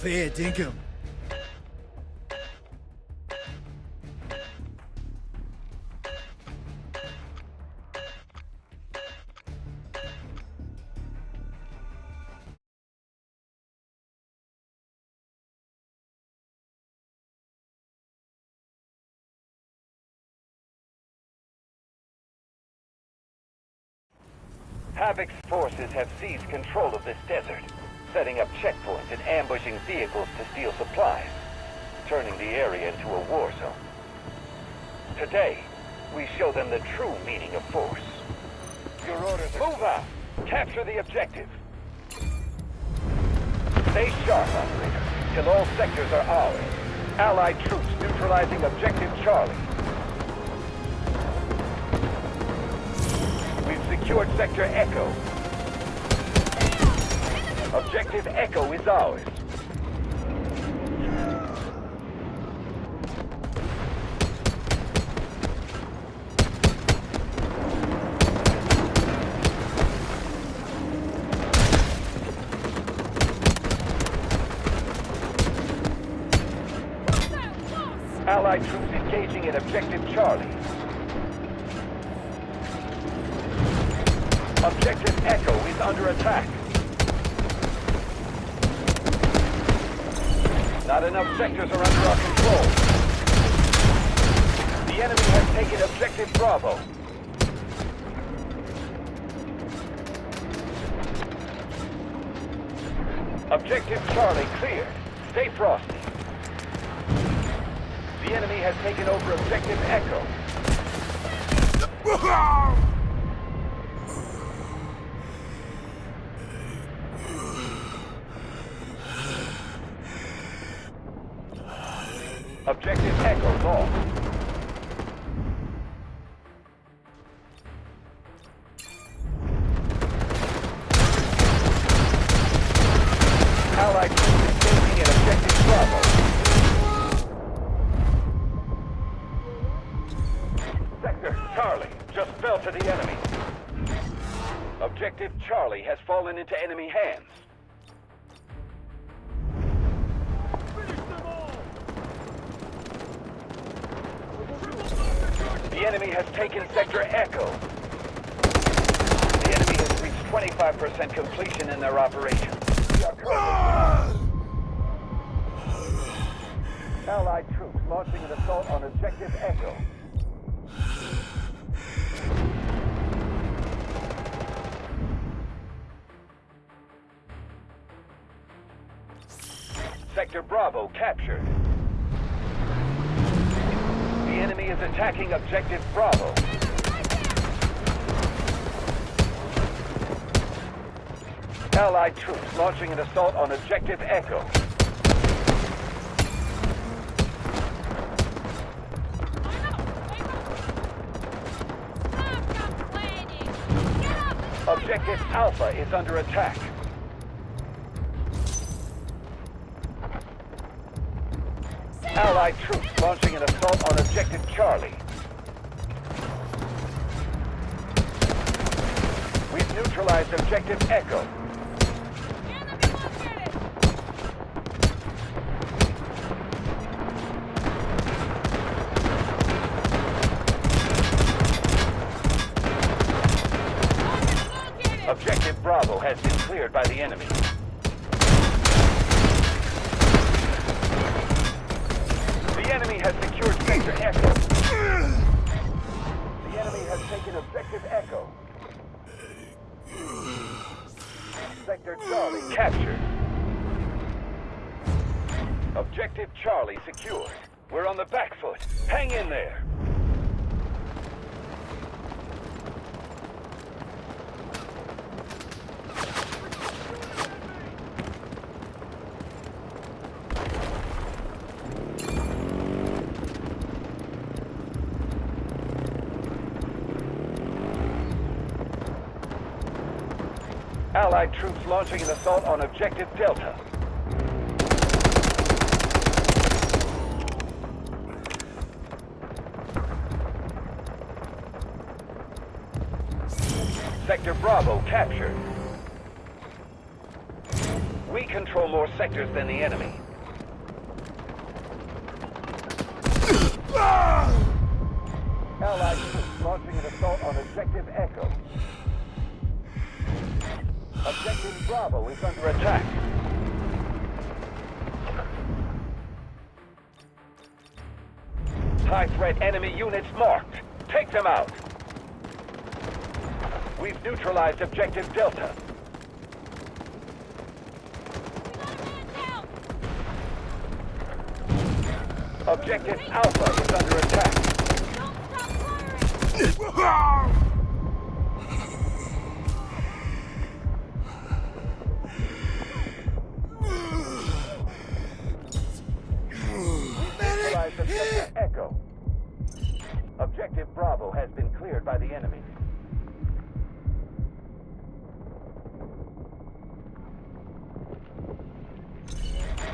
Fair dinkum. Havoc's forces have seized control of this desert, setting up checkpoints and ambushing vehicles to steal supplies, turning the area into a war zone. Today, we show them the true meaning of force. Your orders are... Move out! Capture the objective! Stay sharp, operator, till all sectors are ours. Allied troops neutralizing Objective Charlie. Secured Sector Echo. Objective Echo is ours. Allied troops engaging in Objective Charlie. Objective Echo is under attack. Not enough sectors are under our control. The enemy has taken Objective Bravo. Objective Charlie cleared. Stay frosty. The enemy has taken over Objective Echo. Objective Echo lost. Allied troops engaging at Objective Bravo. Sector Charlie just fell to the enemy. Objective Charlie has fallen into enemy hands. The enemy has taken Sector Echo. The enemy has reached 25% completion in their operation. We are currently... Allied troops launching an assault on Objective Echo. Sector Bravo captured. The enemy is attacking Objective Bravo. Allied troops launching an assault on Objective Echo. Objective Alpha is under attack. Allied troops launching an assault on Objective Charlie. We've neutralized Objective Echo. Objective Bravo has been cleared by the enemy. The enemy has secured Sector Echo. The enemy has taken Objective Echo. Sector Charlie captured. Objective Charlie secured. We're on the back foot. Hang in there. Allied troops launching an assault on Objective Delta. Sector Bravo captured. We control more sectors than the enemy. Allied troops launching an assault on Objective Echo. Objective Bravo is under attack. High-threat enemy units marked. Take them out. We've neutralized Objective Delta. Objective Alpha is under attack. Don't stop firing! Neutralized Objective Echo. Objective Bravo has been cleared by the enemy.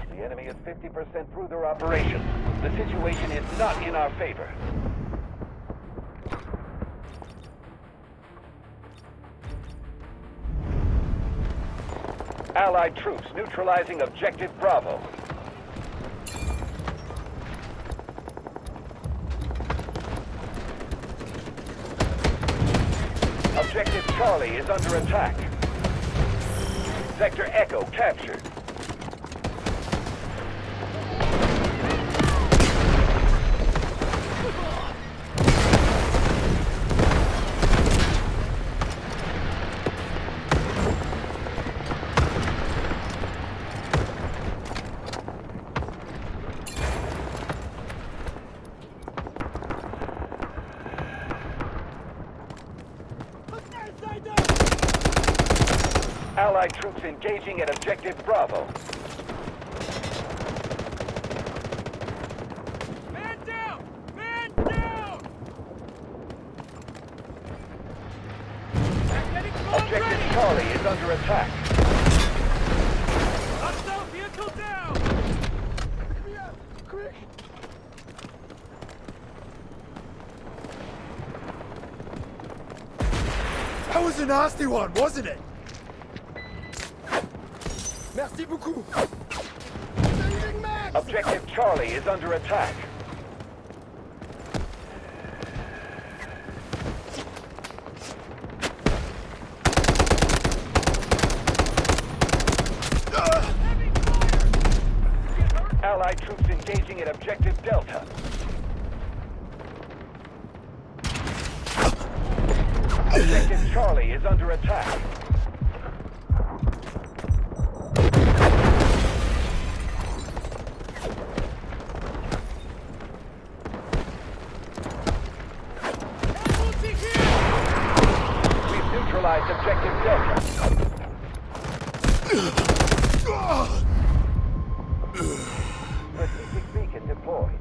The enemy is 50% through their operation. The situation is not in our favor. Allied troops neutralizing Objective Bravo. Objective Charlie is under attack. Sector Echo captured. Allied troops engaging at Objective Bravo. Man down! Man down! Objective Charlie is under attack. Hostile vehicle down! Quick! That was a nasty one, wasn't it? Merci beaucoup. Objective Charlie is under attack. Allied troops engaging at Objective Delta. Objective Charlie is under attack. We've neutralized Objective Delta. Strategic beacon deployed.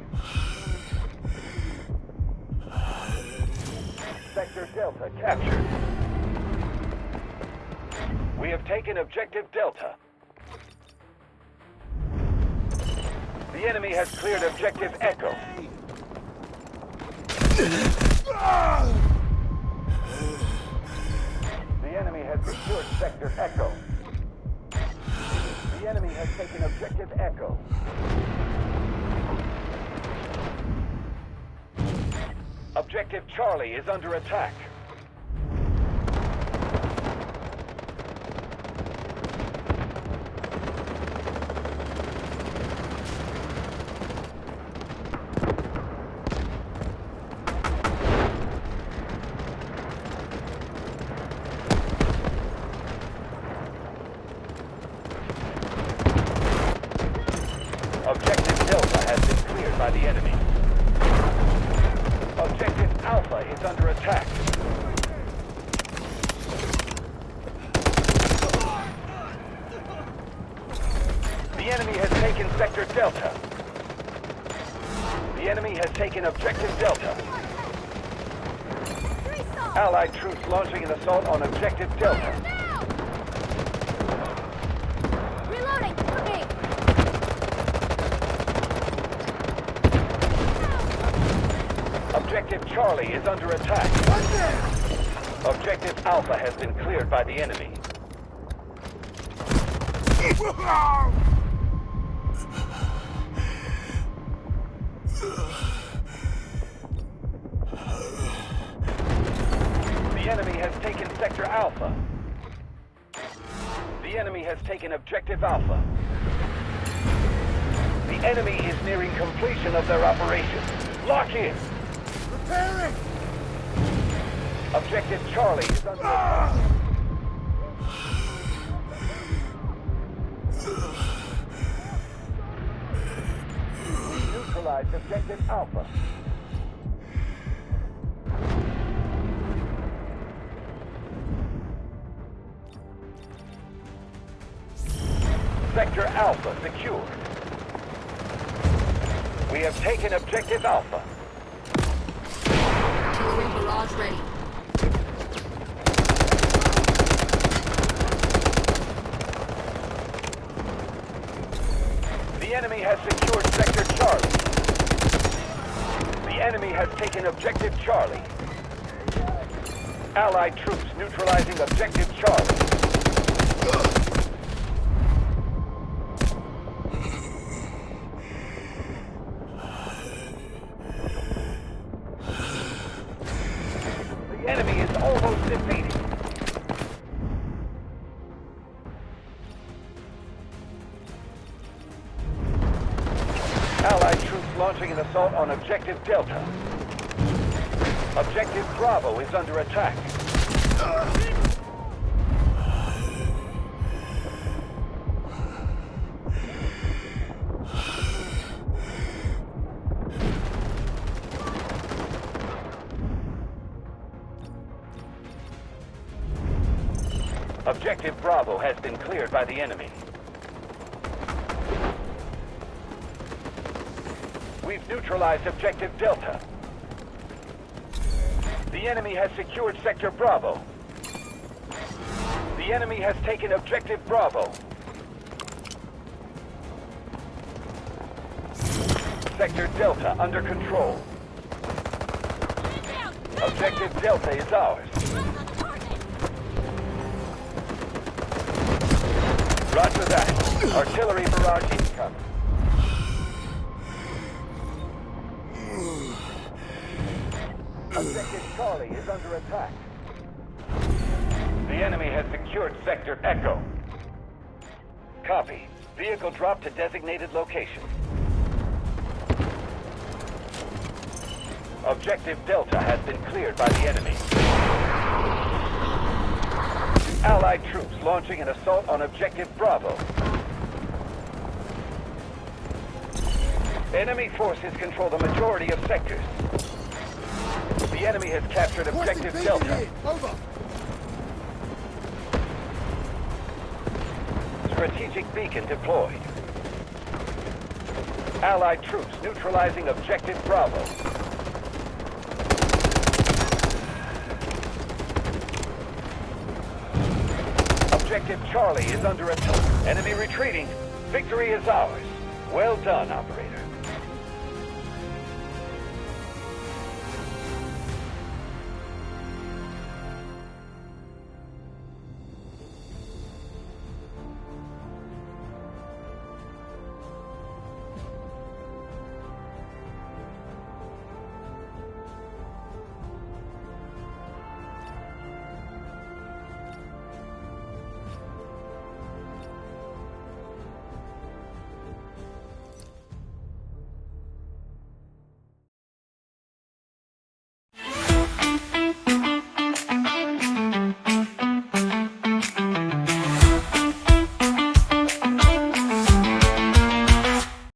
Sector Delta captured. We have taken Objective Delta. The enemy has cleared Objective Echo. The enemy has secured Sector Echo. The enemy has taken Objective Echo. Objective Charlie is under attack. Objective Delta has been cleared by the enemy. Objective Alpha is under attack. The enemy has taken Sector Delta. The enemy has taken Objective Delta. Allied troops launching an assault on Objective Delta. Reloading! Okay. Objective Charlie is under attack. Objective Alpha has been cleared by the enemy. The enemy has taken Sector Alpha. The enemy has taken Objective Alpha. The enemy is nearing completion of their operation. Lock in. Repairing! Objective Charlie is under attack. Neutralize Objective Alpha. Sector Alpha secured. We have taken Objective Alpha. Artillery barrage ready. The enemy has secured Sector Charlie. The enemy has taken Objective Charlie. Allied troops neutralizing Objective Charlie. The enemy is almost defeated. Allied troops launching an assault on Objective Delta. Objective Bravo is under attack. Objective Bravo has been cleared by the enemy. We've neutralized Objective Delta. The enemy has secured Sector Bravo. The enemy has taken Objective Bravo. Sector Delta under control. Objective Delta is ours. Roger that. Artillery barrage incoming. Objective Charlie is under attack. The enemy has secured Sector Echo. Copy. Vehicle drop to designated location. Objective Delta has been cleared by the enemy. Allied troops launching an assault on Objective Bravo. Enemy forces control the majority of sectors. The enemy has captured Objective Delta. Over. Strategic beacon deployed. Allied troops neutralizing Objective Bravo. Objective Charlie is under attack. Enemy retreating. Victory is ours. Well done, operator.